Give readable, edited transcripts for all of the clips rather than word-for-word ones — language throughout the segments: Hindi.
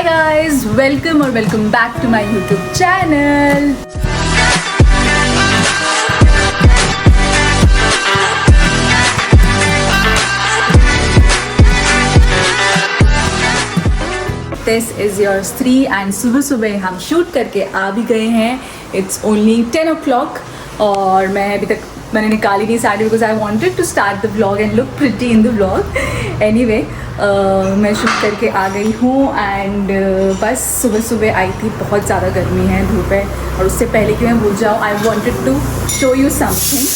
गाइस, वेलकम और welcome back to my YouTube channel. This is your 3 and सुबह सुबह हम शूट करके आ भी गए हैं। इट्स ओनली 10 o'clock और मैं अभी तक मैंने निकाली नहीं sari because I wanted to start the vlog and look pretty in the vlog. Anyway मैं शूट करके आ गई हूँ एंड बस सुबह सुबह आई थी। बहुत ज़्यादा गर्मी है, धूप है और उससे पहले कि मैं भूल जाऊँ I wanted to show you something.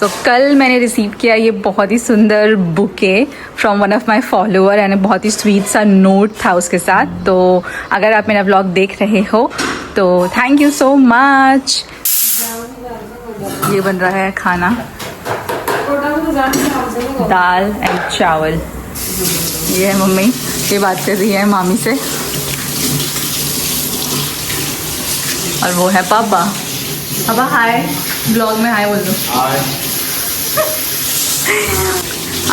तो कल मैंने रिसीव किया ये बहुत ही सुंदर bouquet from one of my follower and बहुत ही स्वीट सा नोट था उसके साथ। तो अगर आप मेरा व्लॉग देख रहे हो तो थैंक यू सो मच। ये बन रहा है खाना, दाल एंड चावल। ये है मम्मी, ये बात कर रही है मामी से और वो है पापा। पापा हाय, ब्लॉग में हाय बोल दो।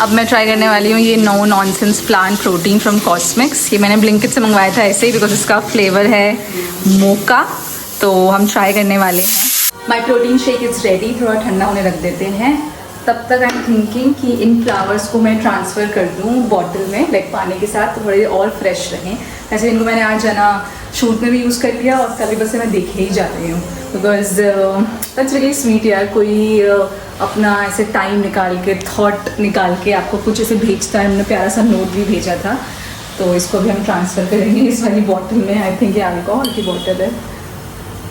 अब मैं ट्राई करने वाली हूँ ये no nonsense plant protein from Cosmix. ये मैंने ब्लिंकिट से मंगवाया था ऐसे ही बिकॉज इसका फ्लेवर है मोका, तो हम ट्राई करने वाले हैं। माई प्रोटीन शेक इज़ रेडी। थोड़ा ठंडा होने रख देते हैं, तब तक आई एम थिंकिंग कि इन फ्लावर्स को मैं ट्रांसफ़र कर दूँ बॉटल में लाइक पानी के साथ, तो थोड़े और फ्रेश रहें। ऐसे इनको मैंने आज जाना शूट में भी यूज़ कर लिया और कभी बस मैं देखे ही जा रही हूँ बिकॉज दैट्स रियली स्वीट यार। कोई अपना ऐसे टाइम निकाल के थॉट निकाल के आपको कुछ ऐसे भेजता है। हमने प्यारा सा नोट भी भेजा था, तो इसको भी हम ट्रांसफ़र करेंगे इस वाली बॉटल में। आई थिंक ये अल्कोहल की बॉटल है।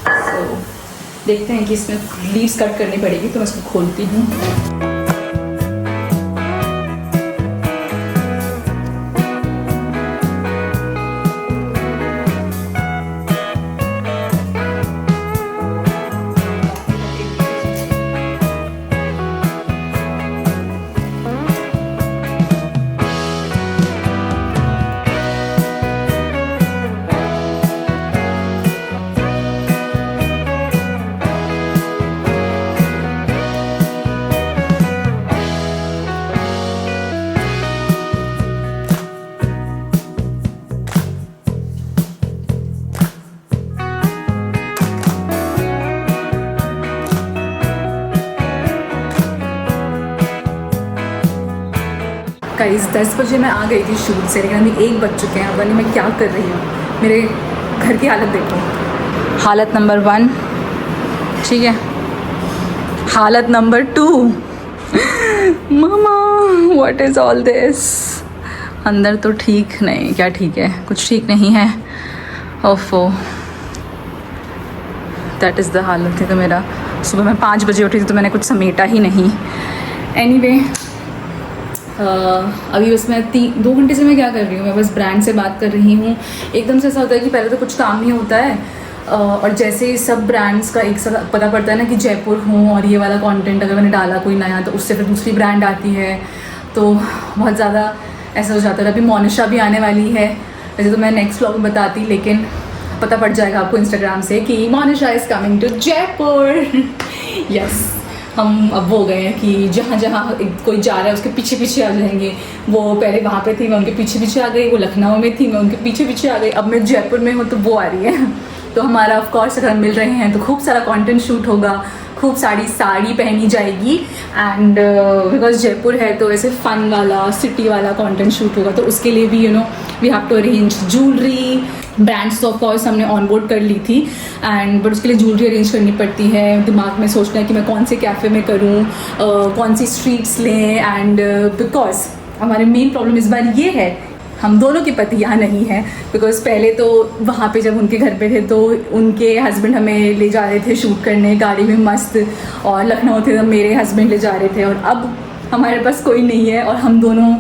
तो देखते हैं कि इसमें लीव्स कट करनी पड़ेगी, तो मैं इसको खोलती हूँ। गाइस 10 बजे मैं आ गई थी शूट से, लेकिन अभी 1 बज चुके हैं। अब मैं क्या कर रही हूँ, मेरे घर की हालत देखो। हालत नंबर 1 ठीक है, हालत number 2 mama what is all this. अंदर तो ठीक नहीं, क्या ठीक है, कुछ ठीक नहीं है। ओफो, दैट इज़ द हालत है। तो मेरा सुबह मैं 5 बजे उठी थी तो मैंने कुछ समेटा ही नहीं। एनीवे अभी बस मैं 2 घंटे से मैं क्या कर रही हूँ, मैं बस ब्रांड से बात कर रही हूँ। एकदम से ऐसा होता है कि पहले तो कुछ काम नहीं होता है और जैसे ही सब ब्रांड्स का एक साथ पता पड़ता है ना कि जयपुर हूँ और ये वाला कंटेंट अगर मैंने डाला कोई नया तो उससे फिर दूसरी ब्रांड आती है, तो बहुत ज़्यादा ऐसा हो जाता है। अभी मोनिशा भी आने वाली है, वैसे तो मैं नेक्स्ट व्लॉग में बताती, लेकिन पता पड़ जाएगा आपको इंस्टाग्राम से कि Monisha is coming to Jaipur. Yes, हम अब हो गए हैं कि जहाँ जहाँ कोई जा रहा है उसके पीछे पीछे आ जाएंगे। वो पहले वहाँ पे थी, मैं उनके पीछे पीछे आ गई। वो लखनऊ में थी, मैं उनके पीछे पीछे आ गई। अब मैं जयपुर में हूँ तो वो आ रही है। तो हमारा ऑफ कोर्स अगर मिल रहे हैं तो खूब सारा कंटेंट शूट होगा, खूब साड़ी पहनी जाएगी एंड बिकॉज जयपुर है तो ऐसे फन वाला सिटी वाला कंटेंट शूट होगा। तो उसके लिए भी we have to arrange jewellery. Brands तो ऑफ कोर्स हमने ऑनबोर्ड कर ली थी एंड बट उसके लिए ज्वेलरी अरेंज करनी पड़ती है। दिमाग में सोचना है कि मैं कौन से कैफ़े में करूँ, कौन सी स्ट्रीट्स लें एंड बिकॉज हमारे मेन प्रॉब्लम इस बार ये है हम दोनों के पति यहाँ नहीं हैं। बिकॉज पहले तो वहाँ पे जब उनके घर पे थे तो उनके हस्बैंड हमें ले जा रहे थे शूट करने गाड़ी में मस्त, और लखनऊ थे तब मेरे हस्बैंड ले जा रहे थे। और अब हमारे पास कोई नहीं है और हम दोनों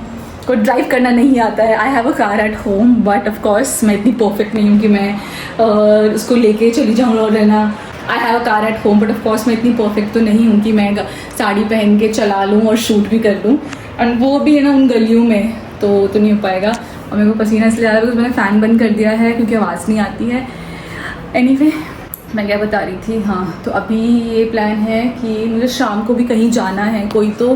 को ड्राइव करना नहीं आता है। I have a car at home but of course मैं इतनी परफेक्ट नहीं हूँ कि मैं उसको लेके चली जाऊँ और रहना। I have a car at home but of course मैं इतनी परफेक्ट तो नहीं हूँ कि मैं साड़ी पहन के चला लूँ और शूट भी कर लूँ, एंड वो भी है ना उन गलियों में, तो नहीं हो पाएगा। और मेरे को पसीना इसलिए आ रहा है बिकॉज मैंने फ़ैन बंद कर दिया है क्योंकि आवाज़ नहीं आती है। एनीवे मैं क्या बता रही थी, हाँ, तो अभी ये प्लान है कि मुझे शाम को भी कहीं जाना है, कोई तो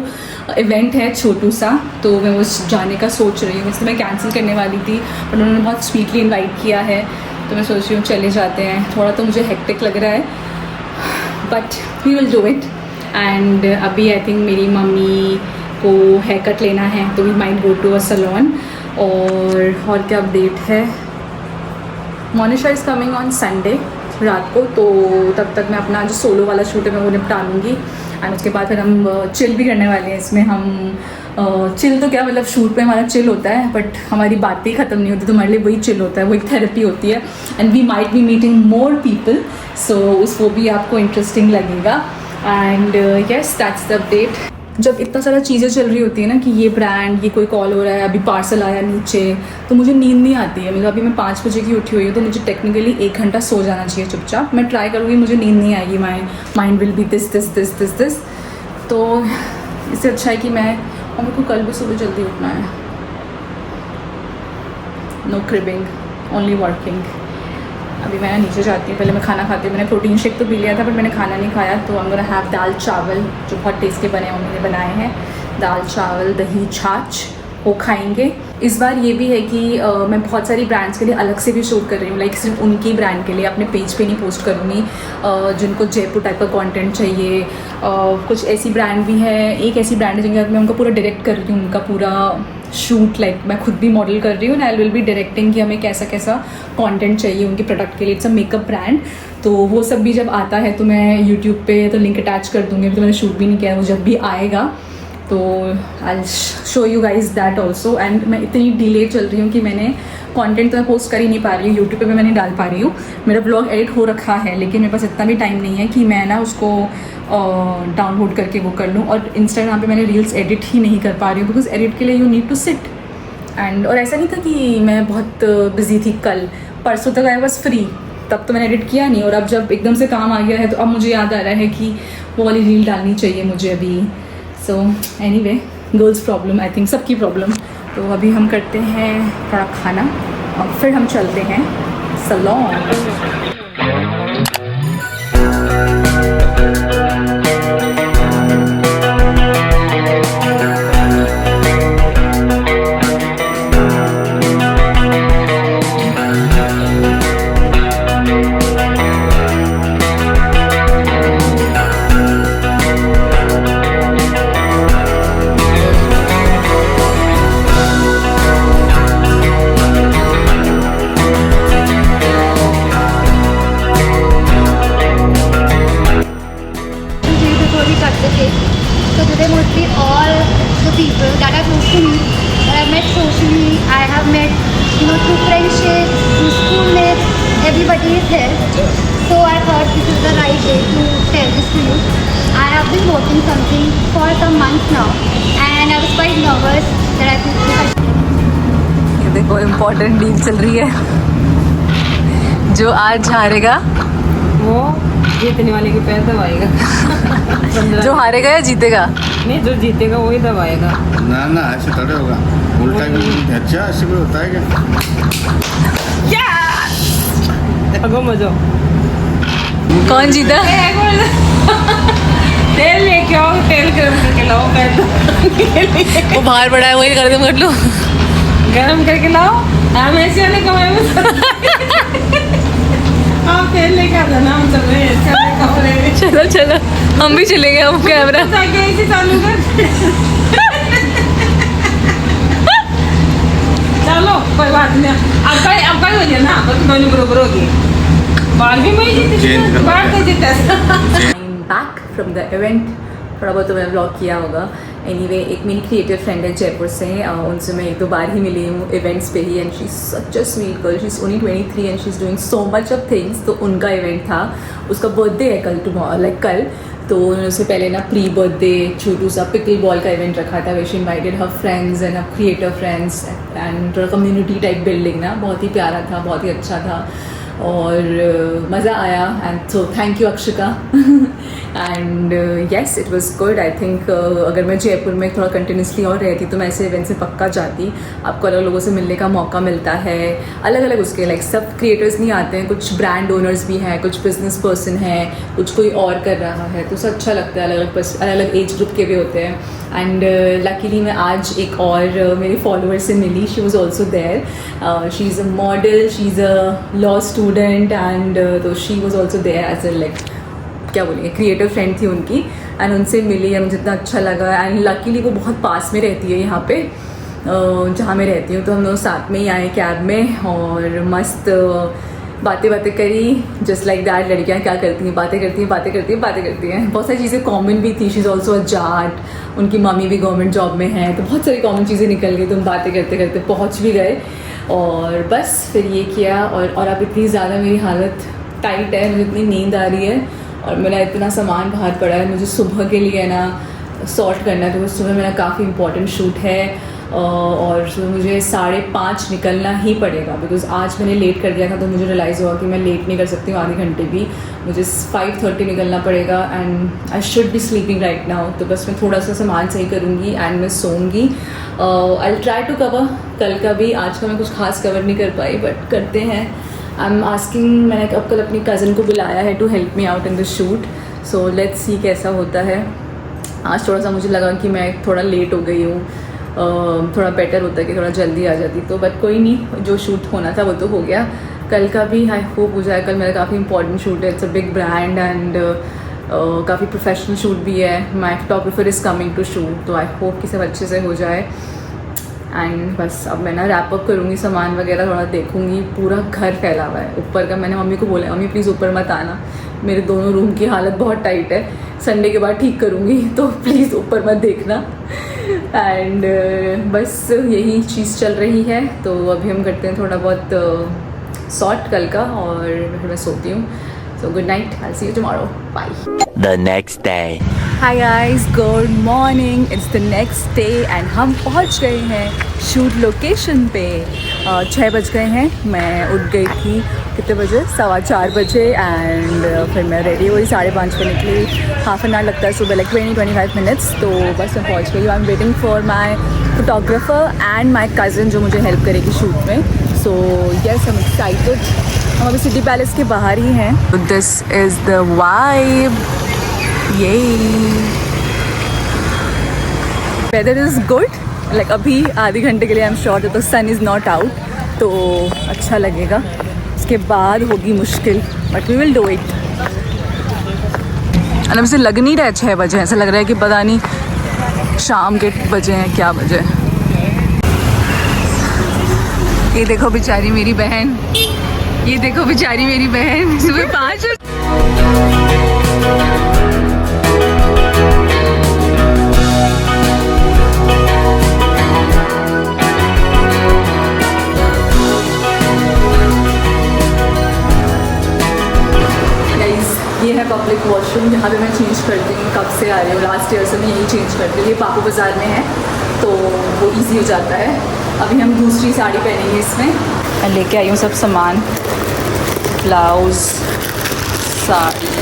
इवेंट है छोटू सा, तो मैं उस जाने का सोच रही हूँ। इसलिए मैं कैंसिल करने वाली थी पर उन्होंने बहुत स्वीटली इनवाइट किया है, तो मैं सोच रही हूँ चले जाते हैं। थोड़ा तो मुझे हेक्टिक लग रहा है but we will do it. And अभी आई थिंक मेरी मम्मी को हेयर कट लेना है, तो we might go to a salon. और क्या अपडेट है, Monisha is coming on Sunday रात को, तो तब तक मैं अपना जो सोलो वाला शूट है मैं वो निपटा लूँगी। एंड उसके बाद फिर हम चिल भी करने वाले हैं इसमें। हम चिल तो क्या, मतलब शूट पे हमारा चिल होता है बट हमारी बातें ख़त्म नहीं होती, तो हमारे लिए वही चिल होता है, वो एक थेरेपी होती है। And we might be meeting more people, so वो भी आपको इंटरेस्टिंग लगेगा। And yes, that's the update. जब इतना सारा चीज़ें चल रही होती है ना कि ये ब्रांड, ये कोई कॉल हो रहा है, अभी पार्सल आया नीचे, तो मुझे नींद नहीं आती है। मतलब अभी मैं 5 बजे की उठी हुई हूँ, तो मुझे टेक्निकली 1 घंटा सो जाना चाहिए चुपचाप। मैं ट्राई करूँगी, मुझे नींद नहीं आएगी, my mind will be this. तो इससे अच्छा है कि मैं, और मेरे को कल भी सुबह जल्दी उठना है। No cribbing, only working. अभी मैं नीचे जाती हूँ, पहले मैं खाना खाती हूँ। मैंने प्रोटीन शेक तो पी लिया था बट मैंने खाना नहीं खाया, तो हम गोना हैव दाल चावल जो बहुत टेस्टी बने, मम्मी ने बनाए हैं। दाल चावल, दही, छाछ, वो खाएंगे। इस बार ये भी है कि मैं बहुत सारी ब्रांड्स के लिए अलग से भी शूट कर रही हूँ, लाइक सिर्फ उनकी ब्रांड के लिए अपने पेज पे नहीं पोस्ट करूँगी। जिनको जयपुर टाइप का कंटेंट चाहिए, कुछ ऐसी ब्रांड भी है, एक ऐसी ब्रांड है जिनके साथ मैं उनका पूरा डायरेक्ट कर रही हूँ, उनका पूरा शूट, लाइक मैं खुद भी मॉडल कर रही हूँ। आई विल बी डायरेक्टिंग कि हमें कैसा कैसा कंटेंट चाहिए उनके प्रोडक्ट के लिए। इट्स अ मेकअप ब्रांड, तो वो सब भी जब आता है तो मैं यूट्यूब पे तो लिंक अटैच कर दूँगी। अभी तो मैंने शूट भी नहीं किया है, वो जब भी आएगा तो I show you guys that also. And मैं इतनी डिले चल रही हूँ कि मैंने कंटेंट तो मैं पोस्ट कर ही नहीं पा रही हूँ, यूट्यूब पे मैं नहीं डाल पा रही हूँ। मेरा ब्लॉग एडिट हो रखा है लेकिन मेरे पास इतना भी टाइम नहीं है कि मैं ना उसको डाउनलोड करके वो कर लूँ। और इंस्टाग्राम पे मैंने रील्स एडिट ही नहीं कर पा रही हूँ, बिकॉज एडिट के लिए you need to sit. And और ऐसा नहीं था कि मैं बहुत बिजी थी, कल परसों तक आई वॉज फ्री, तब तो मैंने एडिट किया नहीं। और अब जब एकदम से काम आ गया है तो अब मुझे याद आ रहा है कि वो वाली रील डालनी चाहिए मुझे अभी। So anyway, girls problem, I think सबकी प्रॉब्लम। तो अभी हम करते हैं थोड़ा खाना और फिर हम चलते हैं salon. So today mostly all the people that are close to me, that I've met socially, I have met, through friendship, through schoolmates, everybody is here. So I thought this is the right day to tell this to you. I have been working something for some months now and I was quite nervous that I could. ये देखो इम्पोर्टेंट डील चल रही है, जो आज हारेगा वो जीतने वाले के पैर दबाएगा। जो हारेगा या जीतेगा? नहीं, जो जीतेगा वही दबाएगा। ना ना, ऐसे थोड़े होगा, उल्टा भी। अच्छा, ऐसे भी होता है क्या? अगो मजो। कौन जीता? तेल लेके आओ, तेल गरम करके लाओ। वो बाहर पड़ा है, वही कर दे, कर लो। गरम करके लाओ। हम ऐसे वाले कमाए में आप तेल लेके आ जाना, हम चल रहे हैं। चलो चलो, हम भी चलेंगे। हम कैमरा ऐसे चालू कर। चलो कोई बात नहीं, अब कल हो गया ना, दोनों बरोबर होगी। बाल भी मैं जीती, बाल तो जीता। बैक फ्रॉम द इवेंट, थोड़ा बहुत तो मैंने ब्लॉग किया होगा। एनीवे, एक मेरी क्रिएटिव फ्रेंड है जयपुर से, उनसे मैं 1-2 बार ही मिली हूँ इवेंट्स पे ही। And she is such a sweet girl, she is only 23 and she is doing so much of things. तो उनका इवेंट था, उसका बर्थडे है कल, कल। तो उन्होंने उससे पहले ना प्री बर्थडे छोटू सा पिकल बॉल का इवेंट रखा था, we invited her friends and creator friends and community type building ना, बहुत ही प्यारा था, बहुत ही अच्छा था और मज़ा आया। And so thank you Akshika. And yes it was good. I think अगर मैं जयपुर में थोड़ा कंटिन्यूसली और रहती तो मैं ऐसे इवेंट से पक्का जाती। आपको अलग लोगों से मिलने का मौका मिलता है, अलग अलग उसके लाइक सब क्रिएटर्स नहीं आते हैं, कुछ ब्रांड ओनर्स भी हैं, कुछ बिजनेस पर्सन हैं, कुछ कोई और कर रहा है, तो सब अच्छा लगता है। अलग अलग एज ग्रुप के भी होते हैं। एंड लकीली मैं आज एक और मेरे फॉलोअर से मिली। She was also there. She is a model, she is a law student and तो she was also there as a like क्या बोलेंगे क्रिएटिव फ्रेंड थी उनकी। एंड उनसे मिली है, मुझे इतना अच्छा लगा। एंड लकीली वो बहुत पास में रहती है यहाँ पे जहाँ मैं रहती हूँ, तो हम लोग साथ में ही आए कैब में और मस्त बातें करी। जस्ट लाइक दैट, लड़कियाँ क्या करती हैं, बातें करती हैं। बहुत सारी चीज़ें कॉमन भी थी। She is also a Jat, उनकी मम्मी भी गवर्नमेंट जॉब में है, तो बहुत सारी कॉमन चीज़ें निकल गई। तो हम बातें करते पहुँच भी गए और बस फिर ये किया। और अब इतनी ज़्यादा मेरी हालत टाइट है, मुझे इतनी नींद आ रही है और मेरा इतना सामान बाहर पड़ा है। मुझे सुबह के लिए ना सॉर्ट करना है, तो सुबह मेरा काफ़ी इंपॉर्टेंट शूट है और सुबह मुझे 5:30 निकलना ही पड़ेगा। बिकॉज आज मैंने लेट कर दिया था, तो मुझे रियलाइज़ हुआ कि मैं लेट नहीं कर सकती हूँ आधे घंटे भी। मुझे 5:30 निकलना पड़ेगा and I should be sleeping right now. तो बस मैं थोड़ा सा सामान सही करूँगी एंड मैं सोऊंगी। I will try to cover कल का भी। आज का मैं कुछ खास कवर नहीं कर पाई, बट करते हैं। आई एम आस्किंग, मैंने अब कल अपनी कज़न को बुलाया है to help me out in the shoot. So let's see कैसा होता है। आज थोड़ा सा मुझे लगा कि मैं थोड़ा लेट हो गई हूँ, थोड़ा बेटर होता कि थोड़ा जल्दी आ जाती, तो बट कोई नहीं, जो शूट होना था वो तो हो गया। कल का भी आई होप हो जाए। कल मेरा काफ़ी इंपॉर्टेंट शूट है, it's a big brand and काफ़ी प्रोफेशनल शूट भी है। My photographer is coming to shoot, तो आई होप कि सब अच्छे से हो जाए। एंड बस अब मैं ना रैप अप करूँगी, सामान वगैरह थोड़ा देखूँगी। पूरा घर फैला हुआ है ऊपर का। मैंने मम्मी को बोला, मम्मी प्लीज़ ऊपर मत आना, मेरे दोनों रूम की हालत बहुत टाइट है, संडे के बाद ठीक करूँगी, तो प्लीज़ ऊपर मत देखना। एंड बस यही चीज़ चल रही है। तो अभी हम करते हैं थोड़ा बहुत सॉर्ट कल का और फिर मैं सोती हूँ। So good night. I'll see you tomorrow. Bye. The next day. Hi guys, good morning. It's the next day and हम पहुँच गए हैं शूट लोकेशन पे। 6 बज गए हैं। मैं उठ गई थी कितने बजे, 4:15 बजे एंड फिर मैं रेडी हुई 5:30 पे निकली। हाफ एन आवर लगता है सुबह, लाइक 20-25 मिनट्स। तो बस मैं पहुँच गई। I am waiting for my photographer and my cousin जो मुझे हेल्प करेगी शूट में। So yes, I am excited. हम अभी सिटी पैलेस के बाहर ही हैं। This is the vibe. ये वेदर इज़ गुड, लाइक अभी आधे घंटे के लिए I am sure that the sun is not out, तो अच्छा लगेगा। उसके बाद होगी मुश्किल, but we will do it. मतलब इसे लग नहीं रहा है 6 बजे, ऐसा लग रहा है कि पता नहीं शाम के बजे हैं क्या बजे। ये देखो बेचारी मेरी बहन, ये देखो बेचारी मेरी बहन सुबह 5 ये है पब्लिक वॉशरूम, यहाँ पे मैं चेंज करती हूँ। कब से आ रही हूँ, लास्ट ईयर से मैं यही चेंज करती हूँ। ये पापू बाज़ार में है, तो वो इजी हो जाता है। अभी हम दूसरी साड़ी पहनेंगे इसमें। मैं लेके आई हूँ सब सामान, ब्लाउज़, साड़ी।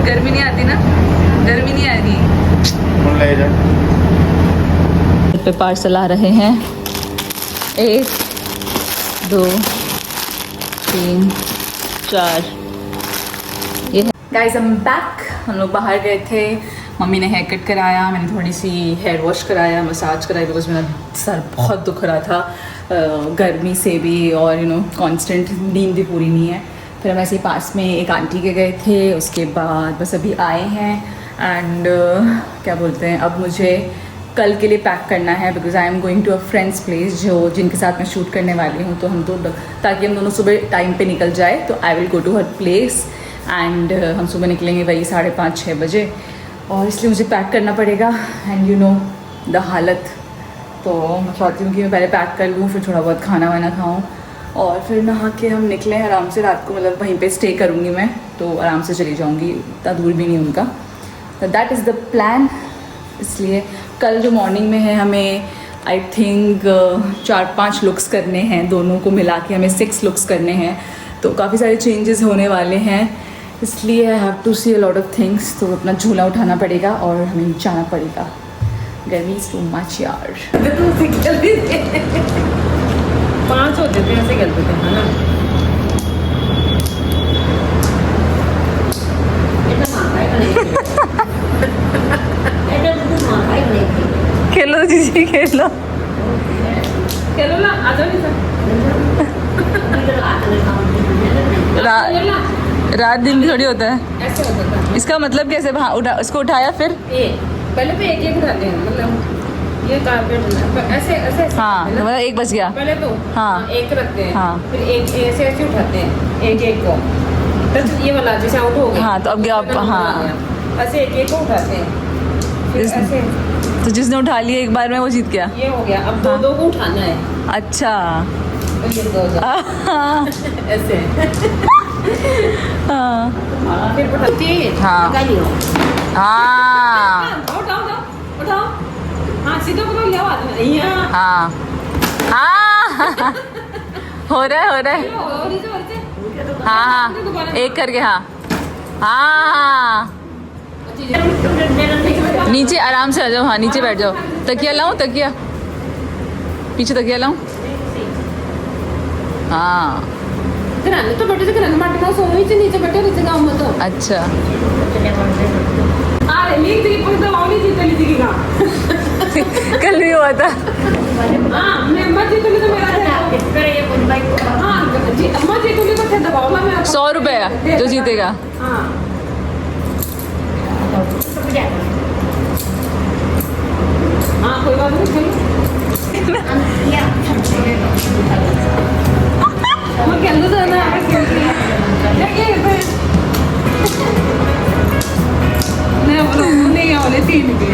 गर्मी नहीं आती ना, गर्मी नहीं आ रही। पे पार्सल आ रहे हैं, 1 2 3 4। ये गाइस आई एम बैक। हम लोग बाहर गए थे, मम्मी ने हेयर कट कराया, मैंने थोड़ी सी हेयर वॉश कराया, मसाज कराई, बिकॉज मेरा सर बहुत दुख रहा था गर्मी से भी, और कांस्टेंट नींद भी पूरी नहीं है। फिर हम ऐसे ही पास में एक आंटी के गए थे, उसके बाद बस अभी आए हैं। एंड क्या बोलते हैं, अब मुझे कल के लिए पैक करना है, because I am going to a friend's place जिनके साथ मैं शूट करने वाली हूँ। तो हम ताकि हम दोनों सुबह टाइम पे निकल जाए, तो I will go to her place and हम सुबह निकलेंगे वही 5:30-6 बजे, और इसलिए मुझे पैक करना पड़ेगा। एंड द हालत। तो मैं चाहती हूँ कि मैं पहले पैक कर लूँ, फिर थोड़ा बहुत खाना वाना खाऊँ और फिर नहा के हम निकले आराम से। रात को मतलब वहीं पे स्टे करूँगी मैं, तो आराम से चली जाऊँगी, इतना दूर भी नहीं उनका। तो दैट इज़ द प्लान। इसलिए कल जो मॉर्निंग में है हमें आई थिंक 4-5 लुक्स करने हैं, दोनों को मिला के हमें 6 लुक्स करने हैं। तो काफ़ी सारे चेंजेस होने वाले हैं, इसलिए I have to see a lot of things. तो अपना झूला उठाना पड़ेगा और हमें जाना पड़ेगा। गर्मी इज़ टू मच यार। 5 होते थे ऐसे खेलते थे, है ना? खेलो जीजी खेलो। खेलो ना, आ जाओ नहीं रात दिन भी थोड़ी होता है। ऐसे होता था। इसका मतलब कैसे इसको उठाया फिर? पहले तो एक उठाते हैं, मतलब ये कारपेट ऐसे ऐसे हाँ, है ना? मतलब 1 बज गया। पहले तो हाँ। एक रखते हैं, हाँ। फिर एक ऐसे ऐसे उठाते हैं एक एक को, तो ये वाला जैसे आउट हो गया। हाँ, तो अब क्या आप- हाँ। ऐसे एक एक को उठाते हैं, फिर इस- ऐसे तो जिसने उठा लिया एक बार में वो जीत गया। ये हो गया। अब दो दो को उठाना है, अच्छा। तो ये 2 हाँ। ऐसे हाँ। फिर उठाती है। हाँ। हाँ। उठाओ उठाओ उठाओ, हाँ सीधा पकड़ लिया हाथ में, यहाँ हाँ। हाँ। हो रहा है, हो रहा है। और इसे और इसे हाँ हाँ, एक करके। हाँ हाँ, नीचे आराम से आ जाओ। हाँ, नीचे बैठ जाओ। तकिया लाऊं? तकिया पीछे, तकिया लाऊं? हाँ, घराने तो बैठे थे, घराने माटे में सोने से नीचे बैठे नीचे गाँव में तो। अच्छा। अरे लीक थी पर दवा नहीं जीत ली थी का। कल भी हुआ था। हाँ, मेंबर जीत ली तो मेरा हाँ जी, अम्मा जीत ली तो थे दबाव में मेरा 100 रुपये जो जीतेगा। हाँ हाँ, कोई बात नहीं, मैं कहता था ना नहीं बोलो नहीं वाले 3 के